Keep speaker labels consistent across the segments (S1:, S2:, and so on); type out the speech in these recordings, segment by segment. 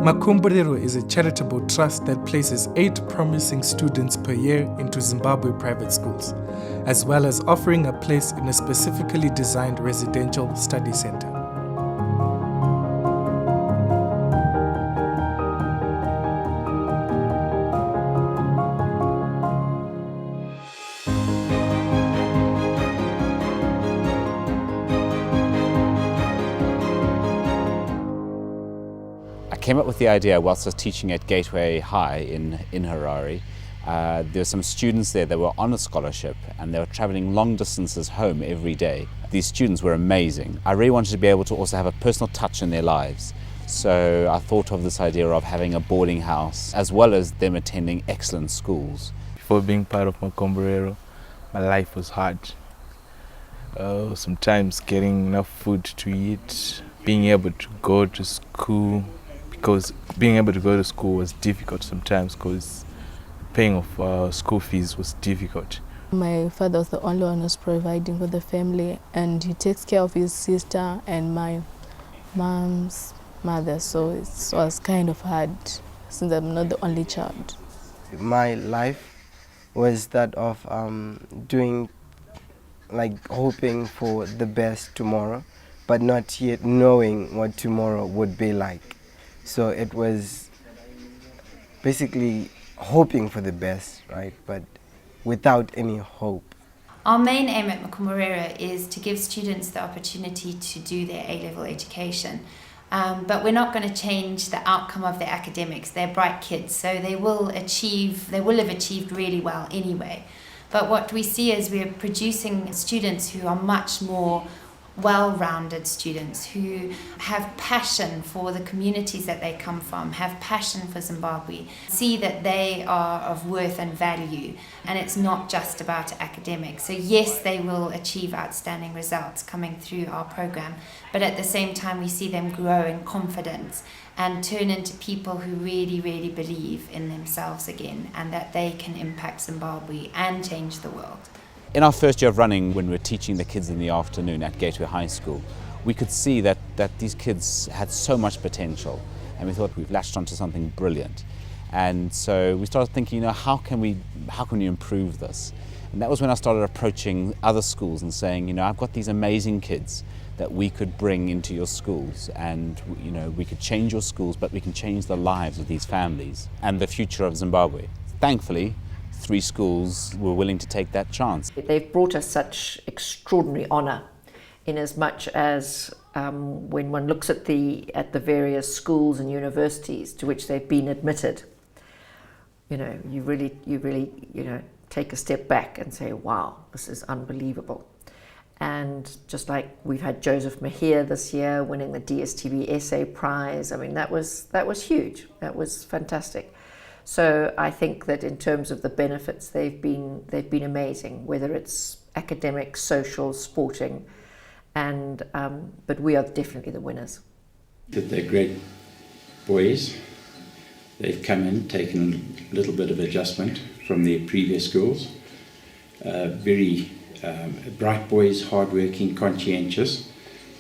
S1: Makumburiro is a charitable trust that places 8 promising students per year into Zimbabwe private schools, as well as offering a place in a specifically designed residential study center.
S2: I came up with the idea whilst I was teaching at Gateway High in Harare. There were some students there that were on a scholarship and they were traveling long distances home every day. These students were amazing. I really wanted to be able to also have a personal touch in their lives. So I thought of this idea of having a boarding house as well as them attending excellent schools.
S3: Before being part of Makumburiro, my life was hard. Sometimes getting enough food to eat, being able to go to school, because being able to go to school was difficult sometimes because paying of school fees was difficult.
S4: My father was the only one who's providing for the family, and he takes care of his sister and my mom's mother, so it was kind of hard since I'm not the only child.
S5: My life was that of hoping for the best tomorrow, but not yet knowing what tomorrow would be like. So it was basically hoping for the best, right? But without any hope.
S6: Our main aim at Makumburiro is to give students the opportunity to do their A-level education. But we're not going to change the outcome of their academics. They're bright kids, so they will have achieved really well anyway. But what we see is we're producing students who are much more well-rounded students who have passion for the communities that they come from, have passion for Zimbabwe, see that they are of worth and value, and it's not just about academics. So yes, they will achieve outstanding results coming through our program, but at the same time we see them grow in confidence and turn into people who really, really believe in themselves again and that they can impact Zimbabwe and change the world.
S2: In our first year of running, when we were teaching the kids in the afternoon at Gateway High School, we could see that these kids had so much potential, and we thought we've latched onto something brilliant. And so we started thinking, how can we improve this? And that was when I started approaching other schools and saying, I've got these amazing kids that we could bring into your schools, and we could change your schools, but we can change the lives of these families and the future of Zimbabwe. Thankfully, 3 schools were willing to take that chance.
S7: They've brought us such extraordinary honour, in as much as when one looks at the various schools and universities to which they've been admitted, you really take a step back and say, wow, this is unbelievable. And just like we've had Joseph Mahir this year winning the DSTV Essay Prize, I mean that was huge. That was fantastic. So I think that in terms of the benefits, they've been amazing, whether it's academic, social, sporting, and but we are definitely the winners.
S8: They're great boys. They've come in, taken a little bit of adjustment from their previous schools. Very bright boys, hardworking, conscientious,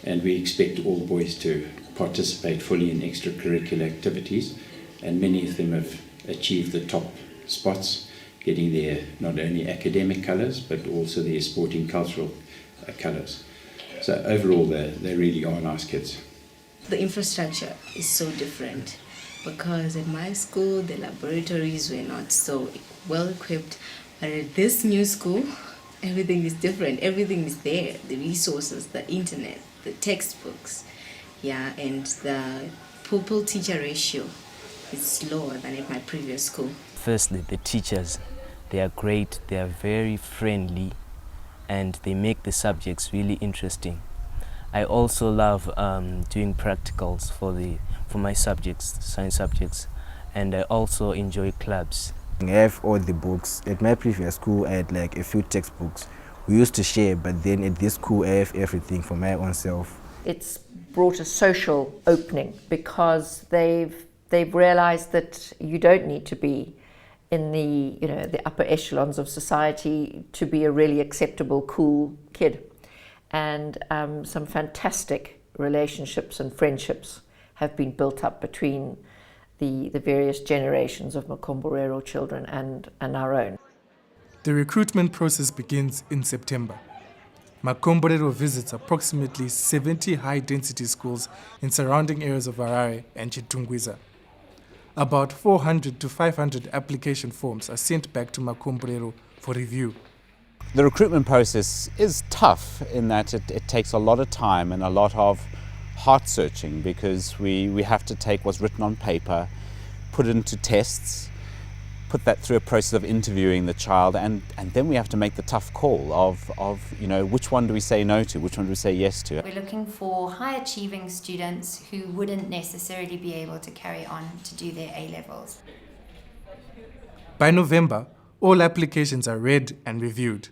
S8: and we expect all boys to participate fully in extracurricular activities, and many of them have achieved the top spots, getting their not only academic colours but also their sporting cultural colours. So overall they really are nice kids.
S9: The infrastructure is so different because at my school the laboratories were not so well equipped, but at this new school everything is different. Everything is there, the resources, the internet, the textbooks, and the pupil-teacher ratio is lower than at my previous school.
S10: Firstly, the teachers, they are great, they are very friendly, and they make the subjects really interesting. I also love doing practicals for my subjects, science subjects, and I also enjoy clubs.
S11: I have all the books. At my previous school, I had like a few textbooks. We used to share, but then at this school, I have everything for my own self.
S7: It's brought a social opening because they've realised that you don't need to be in the upper echelons of society to be a really acceptable, cool kid. And some fantastic relationships and friendships have been built up between the various generations of Makomborero children and our own.
S1: The recruitment process begins in September. Makomborero visits approximately 70 high-density schools in surrounding areas of Harare and Chitungwiza. About 400 to 500 application forms are sent back to Makomborero for review.
S2: The recruitment process is tough in that it takes a lot of time and a lot of heart searching, because we have to take what's written on paper, put it into tests, put that through a process of interviewing the child, and then we have to make the tough call of which one do we say no to, which one do we say yes to.
S6: We're looking for high achieving students who wouldn't necessarily be able to carry on to do their A-levels.
S1: By November, all applications are read and reviewed.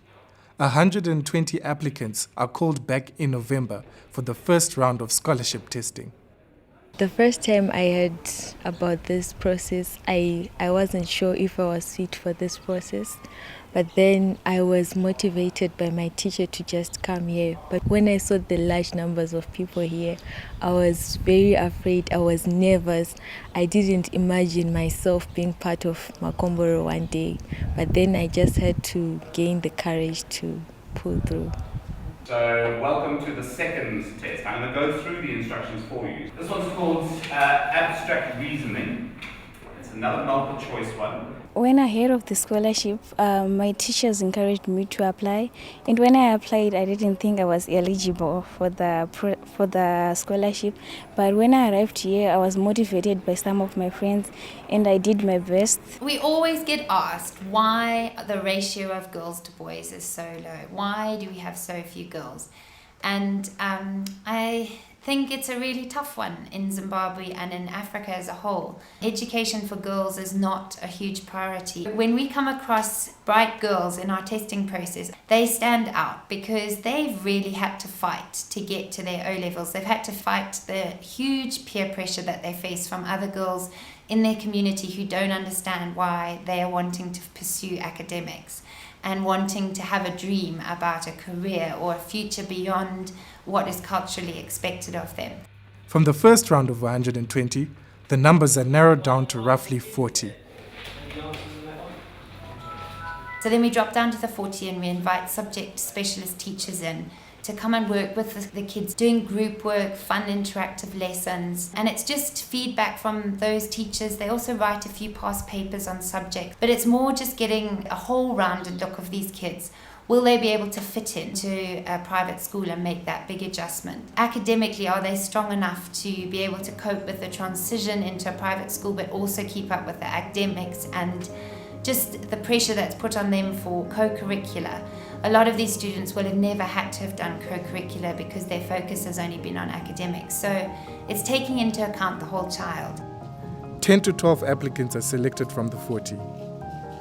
S1: 120 applicants are called back in November for the first round of scholarship testing.
S12: The first time I heard about this process, I wasn't sure if I was fit for this process. But then I was motivated by my teacher to just come here. But when I saw the large numbers of people here, I was very afraid. I was nervous. I didn't imagine myself being part of Makomborero one day. But then I just had to gain the courage to pull through.
S13: So welcome to the second test. I'm going to go through the instructions for you. This one's called abstract reasoning. It's another multiple choice one.
S14: When I heard of the scholarship, my teachers encouraged me to apply. And when I applied, I didn't think I was eligible for the scholarship. But when I arrived here, I was motivated by some of my friends, and I did my best.
S6: We always get asked why the ratio of girls to boys is so low. Why do we have so few girls? And I think it's a really tough one in Zimbabwe and in Africa as a whole. Education for girls is not a huge priority. When we come across bright girls in our testing process, they stand out because they've really had to fight to get to their O-levels. They've had to fight the huge peer pressure that they face from other girls in their community who don't understand why they are wanting to pursue academics and wanting to have a dream about a career or a future beyond what is culturally expected of them.
S1: From the first round of 120, the numbers are narrowed down to roughly 40.
S6: So then we drop down to the 40 and we invite subject specialist teachers in to come and work with the kids, doing group work, fun interactive lessons. And it's just feedback from those teachers. They also write a few past papers on subjects, but it's more just getting a whole rounded look of these kids. Will they be able to fit into a private school and make that big adjustment? Academically, are they strong enough to be able to cope with the transition into a private school, but also keep up with the academics and just the pressure that's put on them for co-curricular? A lot of these students will have never had to have done co-curricular because their focus has only been on academics. So it's taking into account the whole child.
S1: 10 to 12 applicants are selected from the 40.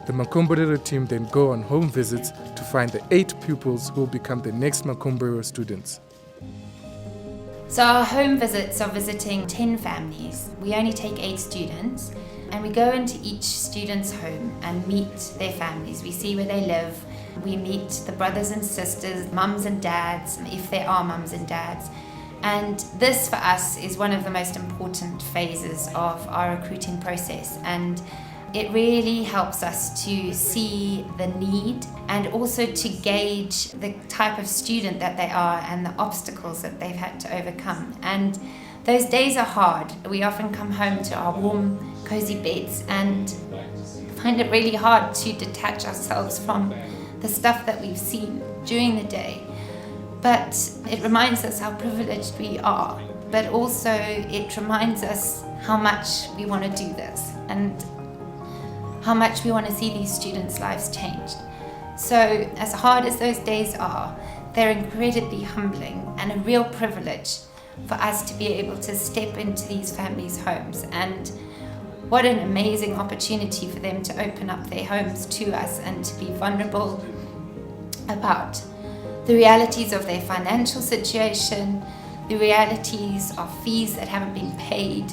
S1: The Makomborero team then go on home visits to find the 8 pupils who will become the next Makomborero students.
S6: So our home visits are visiting 10 families. We only take 8 students, and we go into each student's home and meet their families. We see where they live. We meet the brothers and sisters, mums and dads, if there are mums and dads. And this for us is one of the most important phases of our recruiting process. And it really helps us to see the need and also to gauge the type of student that they are and the obstacles that they've had to overcome. And those days are hard. We often come home to our warm, cozy beds and find it really hard to detach ourselves from the stuff that we've seen during the day. But it reminds us how privileged we are, but also it reminds us how much we want to do this and how much we want to see these students' lives changed. So as hard as those days are, they're incredibly humbling and a real privilege for us to be able to step into these families' homes. And what an amazing opportunity for them to open up their homes to us and to be vulnerable about the realities of their financial situation, the realities of fees that haven't been paid,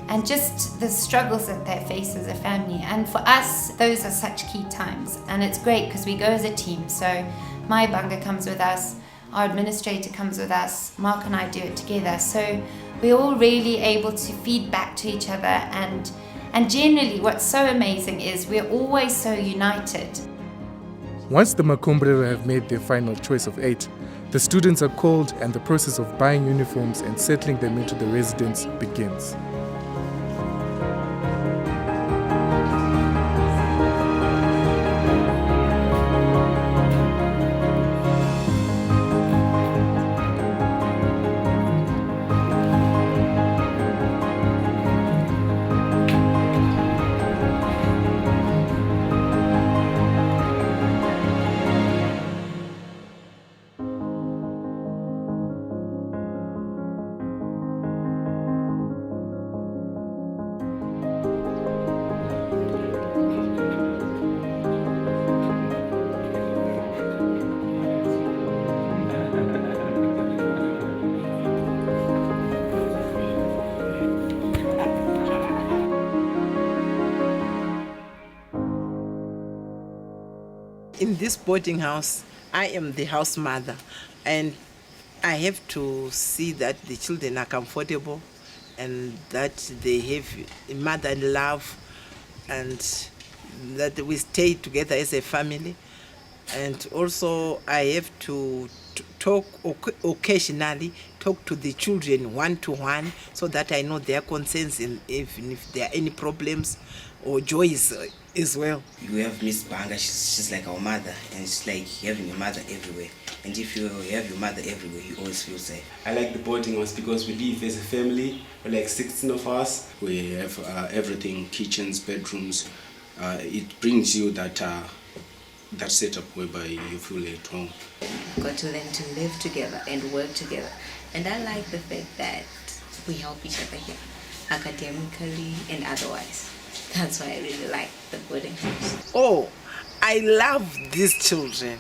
S6: and just the struggles that they face as a family. And for us, those are such key times. And it's great because we go as a team. So my Banga comes with us, our administrator comes with us, Mark and I do it together. So we're all really able to feed back to each other and And generally what's so amazing is we're always so united.
S1: Once the Makumbrera have made their final choice of 8, the students are called and the process of buying uniforms and settling them into the residence begins.
S15: In this boarding house, I am the house mother, and I have to see that the children are comfortable and that they have a mother love and that we stay together as a family. And also I have to talk occasionally, talk to the children one-to-one so that I know their concerns and even if there are any problems or joys as well.
S16: You have Miss Banga, she's like our mother, and it's like having your mother everywhere. And if you have your mother everywhere, you always feel safe.
S17: I like the boarding house because we live as a family. We're like 16 of us. We have everything, kitchens, bedrooms. It brings you that setup whereby you feel at home.
S9: We've got to learn to live together and work together. And I like the fact that we help each other here, academically and otherwise. That's why I really like the boarding house.
S15: Oh, I love these children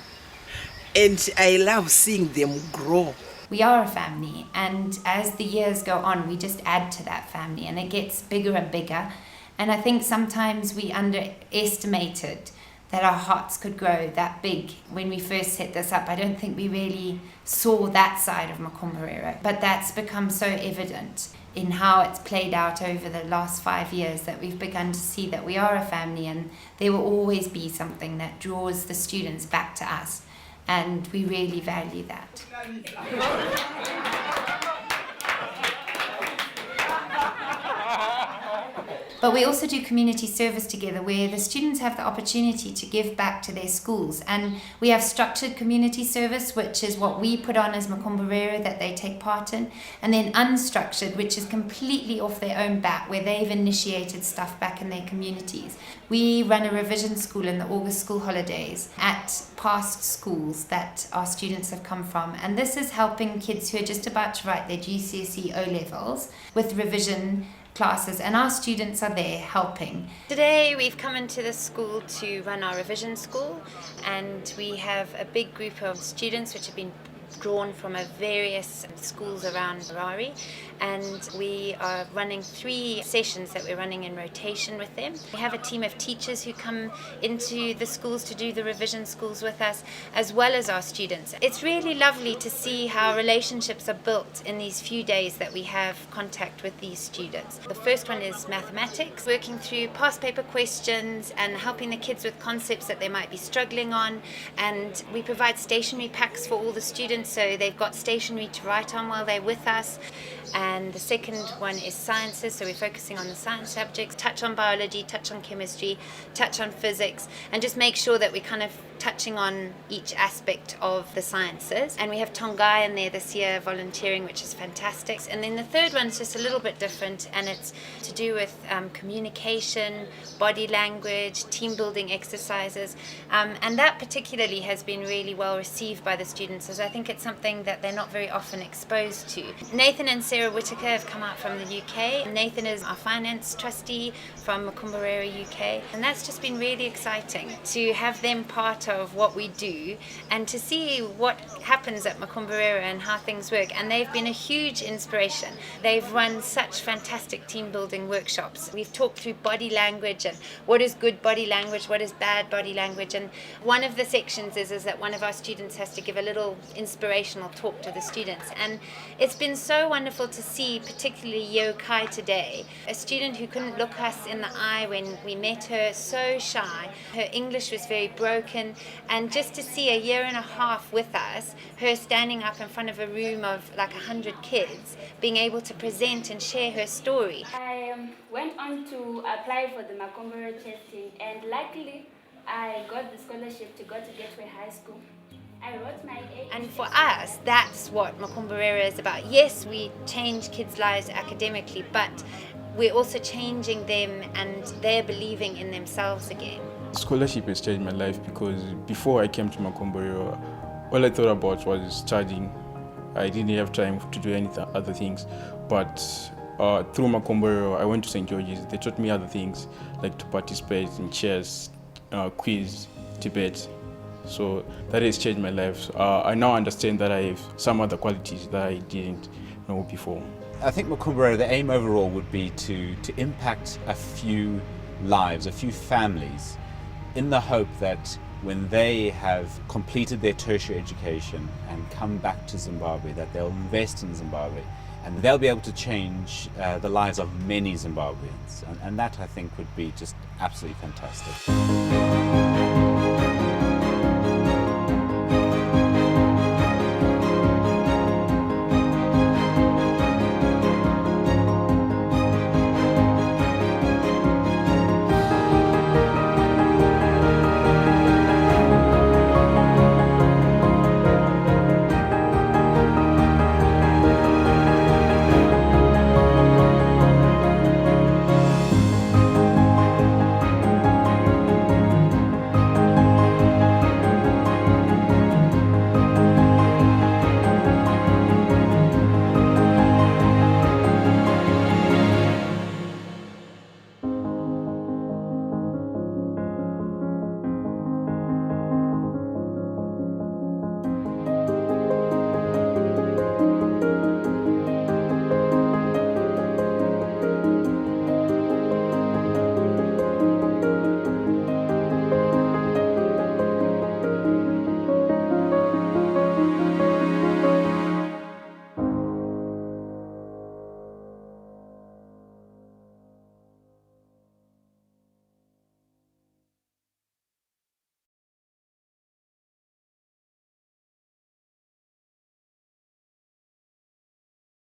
S15: and I love seeing them grow.
S6: We are a family, and as the years go on, we just add to that family and it gets bigger and bigger. And I think sometimes we underestimated that our hearts could grow that big. When we first set this up, I don't think we really saw that side of Makumbrera, but that's become so evident in how it's played out over the last 5 years that we've begun to see that we are a family and there will always be something that draws the students back to us, and we really value that. But we also do community service together where the students have the opportunity to give back to their schools. And we have structured community service, which is what we put on as Makumbrera that they take part in. And then unstructured, which is completely off their own bat, where they've initiated stuff back in their communities. We run a revision school in the August school holidays at past schools that our students have come from. And this is helping kids who are just about to write their GCSE O-levels with revision classes, and our students are there helping. Today we've come into the school to run our revision school, and we have a big group of students which have been drawn from various schools around Harare, and we are running 3 sessions that we're running in rotation with them. We have a team of teachers who come into the schools to do the revision schools with us, as well as our students. It's really lovely to see how relationships are built in these few days that we have contact with these students. The first one is mathematics, working through past paper questions and helping the kids with concepts that they might be struggling on, and we provide stationery packs for all the students so they've got stationery to write on while they're with us. And the second one is sciences, so we're focusing on the science subjects, touch on biology, touch on chemistry, touch on physics, and just make sure that we're kind of touching on each aspect of the sciences. And we have Tongai in there this year volunteering, which is fantastic. And then the third one's just a little bit different, and it's to do with communication, body language, team building exercises, and that particularly has been really well received by the students, as I think it's something that they're not very often exposed to. Nathan and Sarah Whitaker have come out from the UK. Nathan is our finance trustee from Makumbrera UK, and that's just been really exciting to have them part of what we do and to see what happens at Makumbrera and how things work. And they've been a huge inspiration. They've run such fantastic team building workshops. We've talked through body language and what is good body language, what is bad body language, and one of the sections is that one of our students has to give a little inspiration inspirational talk to the students. And it's been so wonderful to see, particularly Yeo Kai today, a student who couldn't look us in the eye when we met her, so shy. Her English was very broken, and just to see a year and a half with us, her standing up in front of a room of like 100 kids, being able to present and share her story.
S18: I went on to apply for the Macombero testing, and luckily I got the scholarship to go to Gateway High School. I wrote my
S6: And for us, that's what Makomborera is about. Yes, we change kids' lives academically, but we're also changing them and they're believing in themselves again.
S19: Scholarship has changed my life because before I came to Makomborera, all I thought about was studying. I didn't have time to do any other things. But through Makomborera, I went to St. George's. They taught me other things, like to participate in chess, quiz, debate. So that has changed my life. I now understand that I have some other qualities that I didn't know before.
S2: I think Makomborera, the aim overall would be to impact a few lives, a few families, in the hope that when they have completed their tertiary education and come back to Zimbabwe, that they'll invest in Zimbabwe and they'll be able to change the lives of many Zimbabweans. And that, I think, would be just absolutely fantastic.